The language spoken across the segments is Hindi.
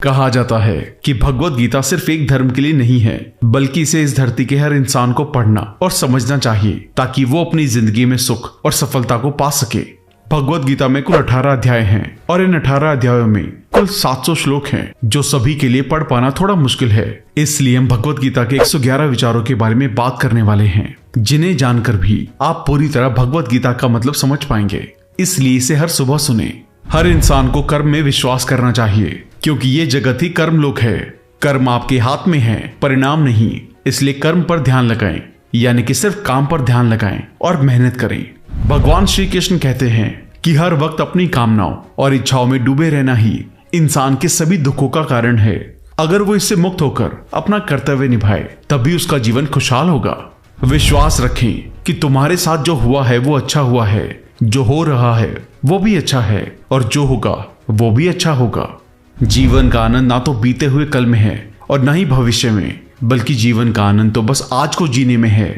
कहा जाता है कि भगवत गीता सिर्फ एक धर्म के लिए नहीं है, बल्कि इसे इस धरती के हर इंसान को पढ़ना और समझना चाहिए ताकि वो अपनी जिंदगी में सुख और सफलता को पा सके। भगवत गीता में कुल 18 अध्याय हैं और इन 18 अध्यायों में कुल 700 श्लोक हैं, जो सभी के लिए पढ़ पाना थोड़ा मुश्किल है। इसलिए हम भगवत गीता के 111 विचारों के बारे में बात करने वाले हैं, जिन्हें जानकर भी आप पूरी तरह भगवत गीता का मतलब समझ पाएंगे। इसलिए इसे हर सुबह सुने। हर इंसान को कर्म में विश्वास करना चाहिए, क्योंकि ये जगत ही कर्म लोक है। कर्म आपके हाथ में है, परिणाम नहीं। इसलिए कर्म पर ध्यान लगाएं, यानी कि सिर्फ काम पर ध्यान लगाएं और मेहनत करें। भगवान श्री कृष्ण कहते हैं कि हर वक्त अपनी कामनाओं और इच्छाओं में डूबे रहना ही इंसान के सभी दुखों का कारण है। अगर वो इससे मुक्त होकर अपना कर्तव्य निभाए, तभी उसका जीवन खुशहाल होगा। विश्वास रखें कि तुम्हारे साथ जो हुआ है वो अच्छा हुआ है, जो हो रहा है वो भी अच्छा है, और जो होगा वो भी अच्छा होगा। जीवन का आनंद ना तो बीते हुए कल में है और ना ही भविष्य में, बल्कि जीवन का आनंद तो बस आज को जीने में है।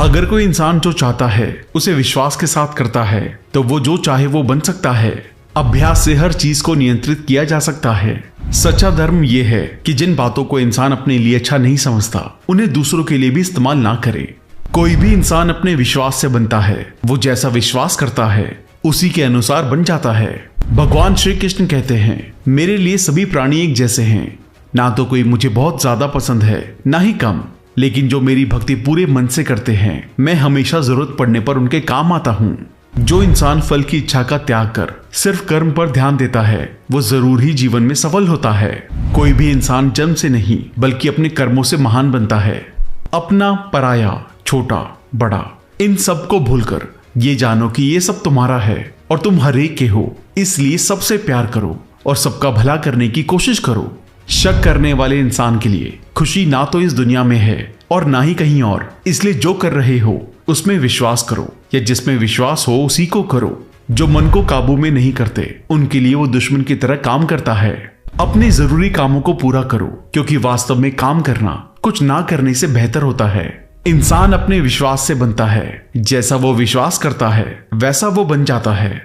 अगर कोई इंसान जो चाहता है उसे विश्वास के साथ करता है, तो वो जो चाहे वो बन सकता है। अभ्यास से हर चीज को नियंत्रित किया जा सकता है। सच्चा धर्म यह है कि जिन बातों को इंसान अपने लिए अच्छा नहीं समझता, उन्हें दूसरों के लिए भी इस्तेमाल ना करे। कोई भी इंसान अपने विश्वास से बनता है। वो जैसा विश्वास करता है उसी के अनुसार बन जाता है। भगवान श्री कृष्ण कहते हैं, मेरे लिए सभी प्राणी एक जैसे हैं। ना तो कोई मुझे बहुत ज्यादा पसंद है, ना ही कम, लेकिन जो मेरी भक्ति पूरे मन से करते हैं, मैं हमेशा जरूरत पड़ने पर उनके काम आता हूँ। जो इंसान फल की इच्छा का त्याग कर सिर्फ कर्म पर ध्यान देता है, वो जरूर ही जीवन में सफल होता है। कोई भी इंसान जन्म से नहीं, बल्कि अपने कर्मों से महान बनता है। अपना, पराया, छोटा, बड़ा, इन सब को भूलकर ये जानो कि ये सब तुम्हारा है और तुम हर एक के हो। इसलिए सबसे प्यार करो और सबका भला करने की कोशिश करो। शक करने वाले इंसान के लिए खुशी ना तो इस दुनिया में है और ना ही कहीं और। इसलिए जो कर रहे हो उसमें विश्वास करो, या जिसमें विश्वास हो उसी को करो। जो मन को काबू में नहीं करते, उनके लिए वो दुश्मन की तरह काम करता है। अपने जरूरी कामों को पूरा करो, क्योंकि वास्तव में काम करना कुछ ना करने से बेहतर होता है। इंसान अपने विश्वास से बनता है। जैसा वो विश्वास करता है वैसा वो बन जाता है।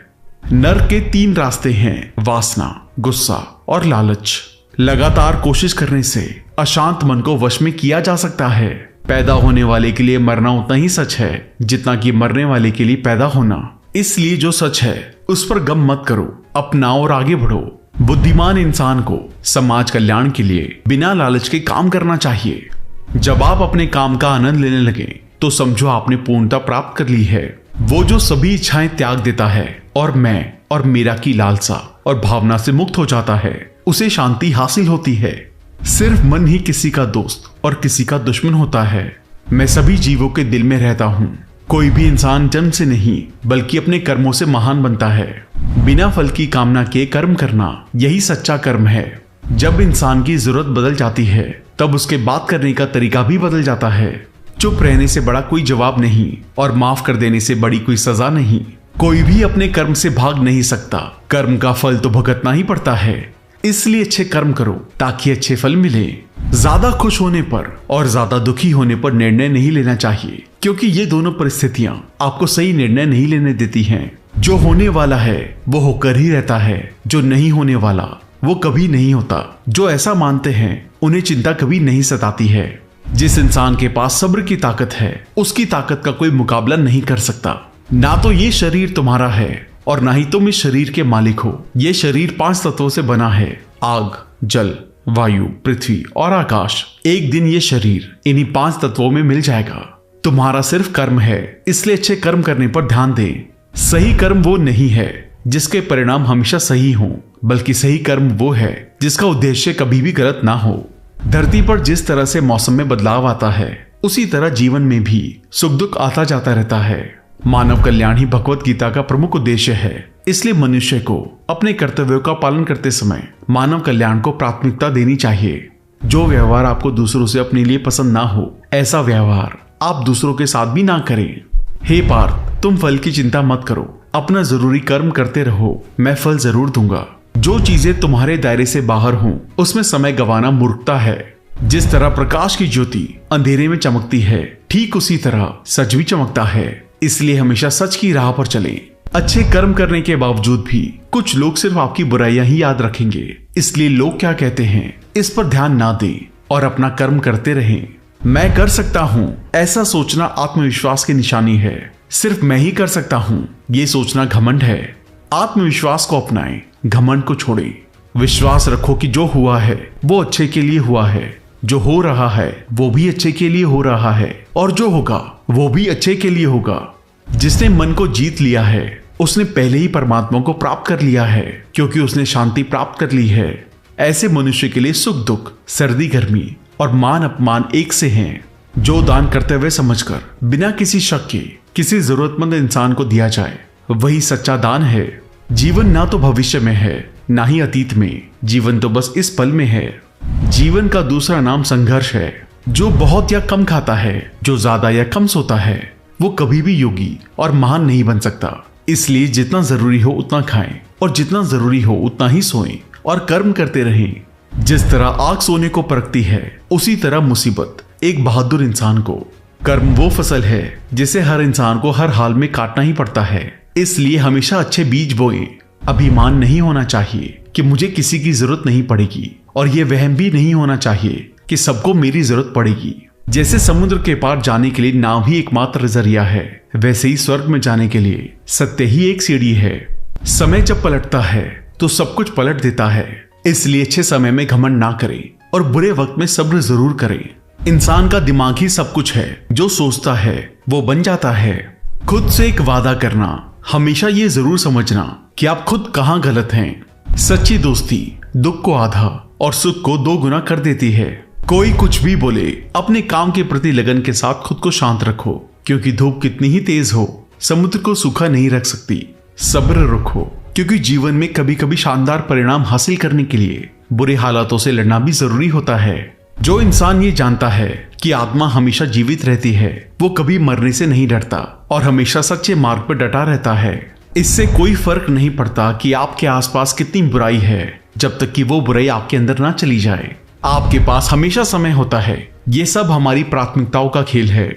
नरक के 3 रास्ते हैं, वासना, गुस्सा और लालच। लगातार कोशिश करने से अशांत मन को वश में किया जा सकता है। पैदा होने वाले के लिए मरना उतना ही सच है जितना कि मरने वाले के लिए पैदा होना। इसलिए जो सच है उस पर गम मत करो, अपनाओ और आगे बढ़ो। बुद्धिमान इंसान को समाज कल्याण के लिए बिना लालच के काम करना चाहिए। जब आप अपने काम का आनंद लेने लगे तो समझो आपने पूर्णता प्राप्त कर ली है। वो जो सभी इच्छाएं त्याग देता है और मैं और मेरा की लालसा और भावना से मुक्त हो जाता है, उसे शांति हासिल होती है। सिर्फ मन ही किसी का दोस्त और किसी का दुश्मन होता है। मैं सभी जीवों के दिल में रहता हूँ। कोई भी इंसान जन्म से नहीं, बल्कि अपने कर्मों से महान बनता है। बिना फल की कामना के कर्म करना, यही सच्चा कर्म है। जब इंसान की जरूरत बदल जाती है, तब उसके बात करने का तरीका भी बदल जाता है। चुप रहने से बड़ा कोई जवाब नहीं और माफ कर देने से बड़ी कोई सजा नहीं। कोई भी अपने कर्म से भाग नहीं सकता। कर्म का फल तो भुगतना ही पड़ता है। इसलिए अच्छे कर्म करो ताकि अच्छे फल मिले। ज्यादा खुश होने पर और ज्यादा दुखी होने पर निर्णय नहीं लेना चाहिए, क्योंकि ये दोनों परिस्थितियां आपको सही निर्णय नहीं लेने देती हैं। जो होने वाला है वो होकर ही रहता है, जो नहीं होने वाला वो कभी नहीं होता। जो ऐसा मानते हैं उन्हें चिंता कभी नहीं सताती है। जिस इंसान के पास सब्र की ताकत है, उसकी ताकत का कोई मुकाबला नहीं कर सकता। ना तो ये शरीर तुम्हारा है और ना ही तुम इस शरीर के मालिक हो। ये शरीर 5 तत्वों से बना है, आग, जल, वायु, पृथ्वी और आकाश। एक दिन ये शरीर इन्हीं 5 तत्वों में मिल जाएगा। तुम्हारा सिर्फ कर्म है, इसलिए अच्छे कर्म करने पर ध्यान दें। सही कर्म वो नहीं है जिसके परिणाम हमेशा सही हों, बल्कि सही कर्म वो है जिसका उद्देश्य कभी भी गलत ना हो। धरती पर जिस तरह से मौसम में बदलाव आता है, उसी तरह जीवन में भी सुख दुख आता जाता रहता है। मानव कल्याण ही भगवत गीता का प्रमुख उद्देश्य है। इसलिए मनुष्य को अपने कर्तव्यों का पालन करते समय मानव कल्याण को प्राथमिकता देनी चाहिए। जो व्यवहार आपको दूसरों से अपने लिए पसंद ना हो, ऐसा व्यवहार आप दूसरों के साथ भी ना करें। हे पार्थ, तुम फल की चिंता मत करो, अपना जरूरी कर्म करते रहो, मैं फल जरूर दूंगा। जो चीजें तुम्हारे दायरे से बाहर हों, उसमें समय गंवाना मूर्खता है। जिस तरह प्रकाश की ज्योति अंधेरे में चमकती है, ठीक उसी तरह सच भी चमकता है। इसलिए हमेशा सच की राह पर चलें। अच्छे कर्म करने के बावजूद भी कुछ लोग सिर्फ आपकी बुराइयां ही याद रखेंगे। इसलिए लोग क्या कहते हैं इस पर ध्यान ना दें और अपना कर्म करते रहें। मैं कर सकता हूं, ऐसा सोचना आत्मविश्वास की निशानी है। सिर्फ मैं ही कर सकता हूं, ये सोचना घमंड है। आत्मविश्वास को अपनाएं, घमंड को छोड़ें। विश्वास रखो कि जो हुआ है वो अच्छे के लिए हुआ है, जो हो रहा है वो भी अच्छे के लिए हो रहा है, और जो होगा वो भी अच्छे के लिए होगा। जिसने मन को जीत लिया है उसने पहले ही परमात्मा को प्राप्त कर लिया है, क्योंकि उसने शांति प्राप्त कर ली है। ऐसे मनुष्य के लिए सुख दुख, सर्दी गर्मी और मान अपमान एक से हैं। जो दान करते हुए समझकर बिना किसी शक के किसी जरूरतमंद इंसान को दिया जाए वही सच्चा दान है। जीवन ना तो भविष्य में है ना ही अतीत में, जीवन तो बस इस पल में है। जीवन का दूसरा नाम संघर्ष है। जो बहुत या कम खाता है, जो ज्यादा या कम सोता है, वो कभी भी योगी और महान नहीं बन सकता। इसलिए जितना जरूरी हो उतना खाएं और जितना जरूरी हो उतना ही सोएं और कर्म करते रहें। जिस तरह आग सोने को परखती है उसी तरह मुसीबत एक बहादुर इंसान को। कर्म वो फसल है जिसे हर इंसान को हर हाल में काटना ही पड़ता है। इसलिए हमेशा अच्छे बीज बोएं। अभिमान नहीं होना चाहिए कि मुझे किसी की जरूरत नहीं पड़ेगी, और ये वहम भी नहीं होना चाहिए कि सबको मेरी जरूरत पड़ेगी। जैसे समुद्र के पार जाने के लिए नाव ही एकमात्र जरिया है, वैसे ही स्वर्ग में जाने के लिए सत्य ही एक सीढ़ी है। समय जब पलटता है तो सब कुछ पलट देता है। इसलिए अच्छे समय में घमंड ना करें और बुरे वक्त में सब्र जरूर करें। इंसान का दिमाग ही सब कुछ है, जो सोचता है वो बन जाता है। खुद से एक वादा करना, हमेशा ये जरूर समझना कि आप खुद कहाँ गलत हैं। सच्ची दोस्ती दुख को आधा और सुख को 2 गुना कर देती है। कोई कुछ भी बोले, अपने काम के प्रति लगन के साथ खुद को शांत रखो, क्योंकि धूप कितनी ही तेज हो समुद्र को सूखा नहीं रख सकती। सब्र रखो, क्योंकि जीवन में कभी कभी शानदार परिणाम हासिल करने के लिए बुरे हालातों से लड़ना भी जरूरी होता है। जो इंसान ये जानता है कि आत्मा हमेशा जीवित रहती है, वो कभी मरने से नहीं डरता और हमेशा सच्चे मार्ग पर डटा रहता है। इससे कोई फर्क नहीं पड़ता कि आपके आसपास कितनी बुराई है, जब तक कि वो बुराई आपके अंदर ना चली जाए। आपके पास हमेशा समय होता है। ये सब हमारी प्राथमिकताओं का खेल है।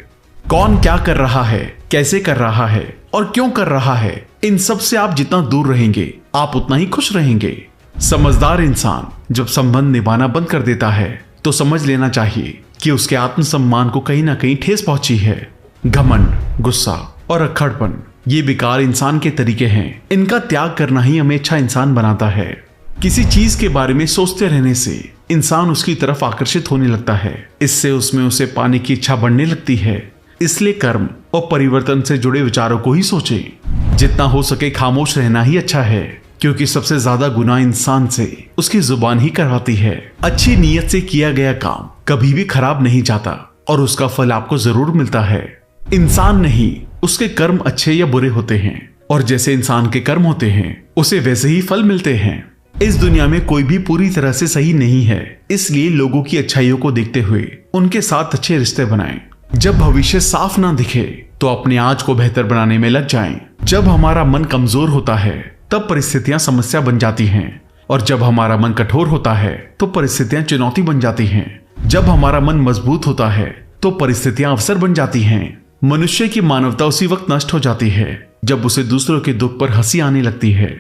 कौन क्या कर रहा है, कैसे कर रहा है और क्यों कर रहा है, इन सब से आप जितना दूर रहेंगे आप उतना ही खुश रहेंगे। समझदार इंसान जब संबंध निभाना बंद कर देता है तो समझ लेना चाहिए कि उसके आत्मसम्मान को कहीं ना कहीं ठेस पहुंची है। घमंड, गुस्सा और अक्खड़पन ये बेकार इंसान के तरीके हैं। इनका त्याग करना ही हमें अच्छा इंसान बनाता है। किसी चीज के बारे में सोचते रहने से इंसान उसकी तरफ आकर्षित होने लगता है। इससे उसमें उसे पाने की इच्छा बढ़ने लगती है। इसलिए कर्म और परिवर्तन से जुड़े विचारों को ही सोचें। जितना हो सके खामोश रहना ही अच्छा है, क्योंकि सबसे ज्यादा गुनाह इंसान से उसकी जुबान ही करवाती है। अच्छी नीयत से किया गया काम कभी भी खराब नहीं जाता और उसका फल आपको जरूर मिलता है। इंसान नहीं, उसके कर्म अच्छे या बुरे होते हैं, और जैसे इंसान के कर्म होते हैं उसे वैसे ही फल मिलते हैं। इस दुनिया में कोई भी पूरी तरह से सही नहीं है, इसलिए लोगों की अच्छाइयों को देखते हुए उनके साथ अच्छे रिश्ते बनाएं। जब भविष्य साफ ना दिखे तो अपने आज को बेहतर बनाने में लग जाएं। जब हमारा मन कमजोर होता है तब परिस्थितियां समस्या बन जाती हैं, और जब हमारा मन कठोर होता है तो परिस्थितियां चुनौती बन जाती हैं। जब हमारा मन मजबूत होता है तो परिस्थितियां अवसर बन जाती हैं। मनुष्य की मानवता उसी वक्त नष्ट हो जाती है जब उसे दूसरों के दुख पर हंसी आने लगती है।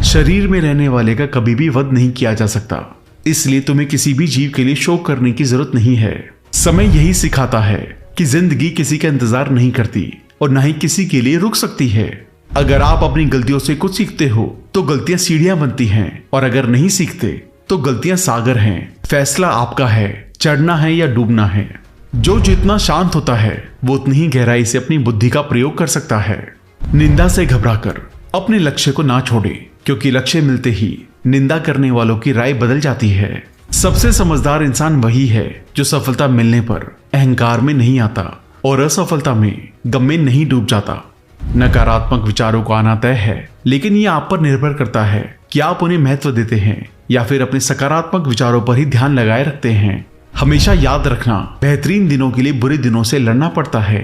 शरीर में रहने वाले का कभी भी वध नहीं किया जा सकता, इसलिए तुम्हें किसी भी जीव के लिए शोक करने की जरूरत नहीं है। समय यही सिखाता है कि जिंदगी किसी का इंतजार नहीं करती और न ही किसी के लिए रुक सकती है। अगर आप अपनी गलतियों से कुछ सीखते हो तो गलतियां सीढ़ियां बनती हैं, और अगर नहीं सीखते तो गलतियां सागर हैं। फैसला आपका है, चढ़ना है या डूबना है। जो जितना शांत होता है वो उतनी ही गहराई से अपनी बुद्धि का प्रयोग कर सकता है। निंदा से घबराकर अपने लक्ष्य को ना छोड़े, क्योंकि लक्ष्य मिलते ही निंदा करने वालों की राय बदल जाती है। सबसे समझदार इंसान वही है जो सफलता मिलने पर अहंकार में नहीं आता और असफलता में गम में नहीं डूब जाता। नकारात्मक विचारों को आना तय है, लेकिन ये आप पर निर्भर करता है कि आप उन्हें महत्व देते हैं या फिर अपने सकारात्मक विचारों पर ही ध्यान लगाए रखते हैं। हमेशा याद रखना, बेहतरीन दिनों के लिए बुरे दिनों से लड़ना पड़ता है।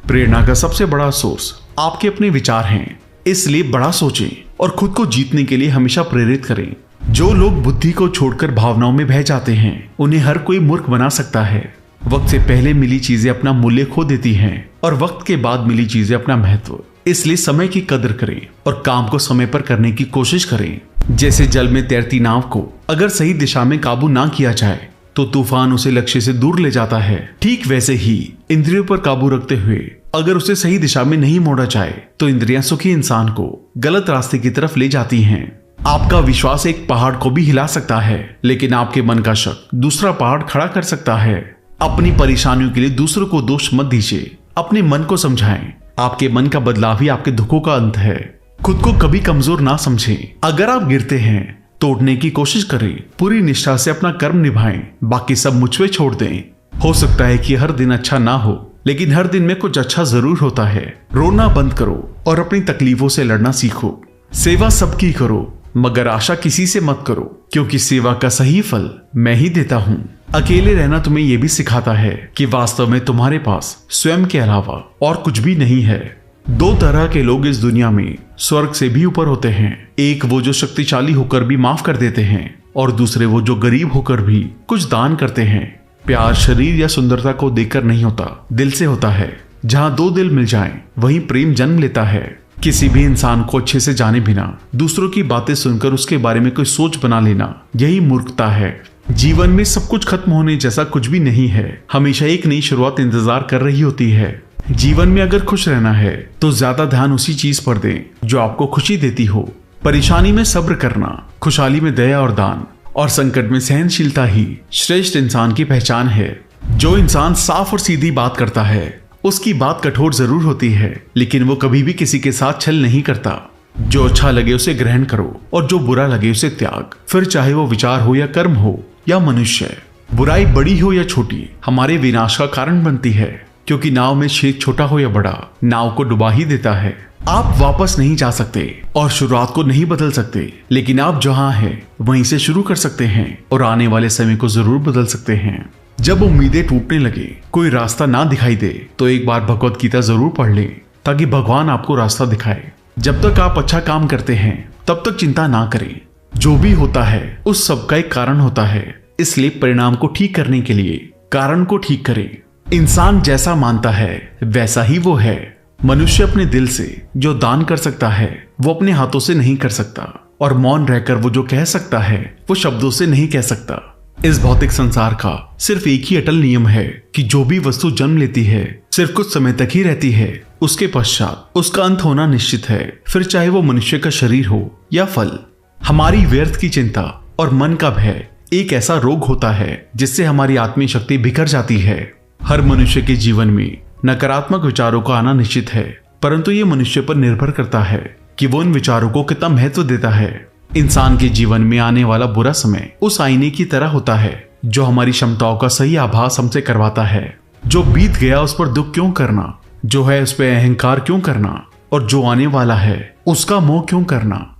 प्रेरणा का सबसे बड़ा सोर्स आपके अपने विचार हैं, इसलिए बड़ा सोचें और खुद को जीतने के लिए हमेशा प्रेरित करें। जो लोग बुद्धि को छोड़कर भावनाओं में बह जाते हैं उन्हें हर कोई मूर्ख बना सकता है। वक्त से पहले मिली चीजें अपना मूल्य खो देती हैं और वक्त के बाद मिली चीजें अपना महत्व। इसलिए समय की कदर करें और काम को समय पर करने की कोशिश करें। जैसे जल में तैरती नाव को अगर सही दिशा में काबू ना किया जाए तो तूफान उसे लक्ष्य से दूर ले जाता है। ठीक वैसे ही इंद्रियों पर काबू रखते हुए अगर उसे सही दिशा में नहीं मोड़ा जाए तो इंद्रियां सुखी इंसान को गलत रास्ते की तरफ ले जाती हैं। आपका विश्वास एक पहाड़ को भी हिला सकता है, लेकिन आपके मन का शक दूसरा पहाड़ खड़ा कर सकता है। अपनी परेशानियों के लिए दूसरों को दोष मत दीजिए, अपने मन को समझाएं। आपके मन का बदलाव ही आपके दुखों का अंत है। खुद को कभी कमजोर ना समझें। अगर आप गिरते हैं तोड़ने की कोशिश करें, पूरी निष्ठा से अपना कर्म निभाएं, बाकी सब मुझ पे छोड़ दें। हो सकता है कि हर दिन अच्छा ना हो, लेकिन हर दिन में कुछ अच्छा जरूर होता है। रोना बंद करो और अपनी तकलीफों से लड़ना सीखो। सेवा सबकी करो, मगर आशा किसी से मत करो, क्योंकि सेवा का सही फल मैं ही देता हूँ। अकेले रहना तुम्हें यह भी सिखाता है कि वास्तव में तुम्हारे पास स्वयं के अलावा और कुछ भी नहीं है। दो तरह के लोग इस दुनिया में स्वर्ग से भी ऊपर होते हैं। एक वो जो शक्तिशाली होकर भी माफ कर देते हैं, और दूसरे वो जो गरीब होकर भी कुछ दान करते हैं। प्यार शरीर या सुंदरता को देखकर नहीं होता, दिल से होता है। जहाँ दो दिल मिल जाएं, वहीं प्रेम जन्म लेता है। किसी भी इंसान को अच्छे से जाने बिना दूसरों की बातें सुनकर उसके बारे में कोई सोच बना लेना, यही मूर्खता है। जीवन में सब कुछ खत्म होने जैसा कुछ भी नहीं है। हमेशा एक नई शुरुआत इंतजार कर रही होती है। जीवन में अगर खुश रहना है तो ज्यादा ध्यान उसी चीज पर दें जो आपको खुशी देती हो। परेशानी में सब्र करना, खुशहाली में दया और दान, और संकट में सहनशीलता ही श्रेष्ठ इंसान की पहचान है। जो इंसान साफ और सीधी बात करता है उसकी बात कठोर जरूर होती है, लेकिन वो कभी भी किसी के साथ छल नहीं करता। जो अच्छा लगे उसे ग्रहण करो और जो बुरा लगे उसे त्याग। फिर चाहे वो विचार हो या कर्म हो या मनुष्य, बुराई बड़ी हो या छोटी हमारे विनाश का कारण बनती है, क्योंकि नाव में छेद छोटा हो या बड़ा नाव को डुबा ही देता है। आप वापस नहीं जा सकते और शुरुआत को नहीं बदल सकते, लेकिन आप जहां हैं वहीं से शुरू कर सकते हैं और आने वाले समय को जरूर बदल सकते हैं। जब उम्मीदें टूटने लगे, कोई रास्ता ना दिखाई दे, तो एक बार भगवत गीता जरूर पढ़ लें, ताकि भगवान आपको रास्ता दिखाए। जब तक आप अच्छा काम करते हैं तब तक चिंता ना करें। जो भी होता है उस सब का एक कारण होता है, इसलिए परिणाम को ठीक करने के लिए कारण को ठीक करें। इंसान जैसा मानता है वैसा ही वो है। मनुष्य अपने दिल से जो दान कर सकता है वो अपने हाथों से नहीं कर सकता, और मौन रहकर वो जो कह सकता है वो शब्दों से नहीं कह सकता। इस भौतिक संसार का सिर्फ एक ही अटल नियम है कि जो भी वस्तु जन्म लेती है सिर्फ कुछ समय तक ही रहती है, उसके पश्चात उसका अंत होना निश्चित है। फिर चाहे वो मनुष्य का शरीर हो या फल। हमारी व्यर्थ की चिंता और मन का भय एक ऐसा रोग होता है जिससे हमारी आत्मीय शक्ति बिखर जाती है। हर मनुष्य के जीवन में नकारात्मक विचारों का आना निश्चित है, परंतु ये मनुष्य पर निर्भर करता है कि वो इन विचारों को कितना महत्व देता है। इंसान के जीवन में आने वाला बुरा समय उस आईने की तरह होता है जो हमारी क्षमताओं का सही आभास हमसे करवाता है। जो बीत गया उस पर दुख क्यों करना, जो है उस पर अहंकार क्यों करना, और जो आने वाला है उसका मोह क्यों करना।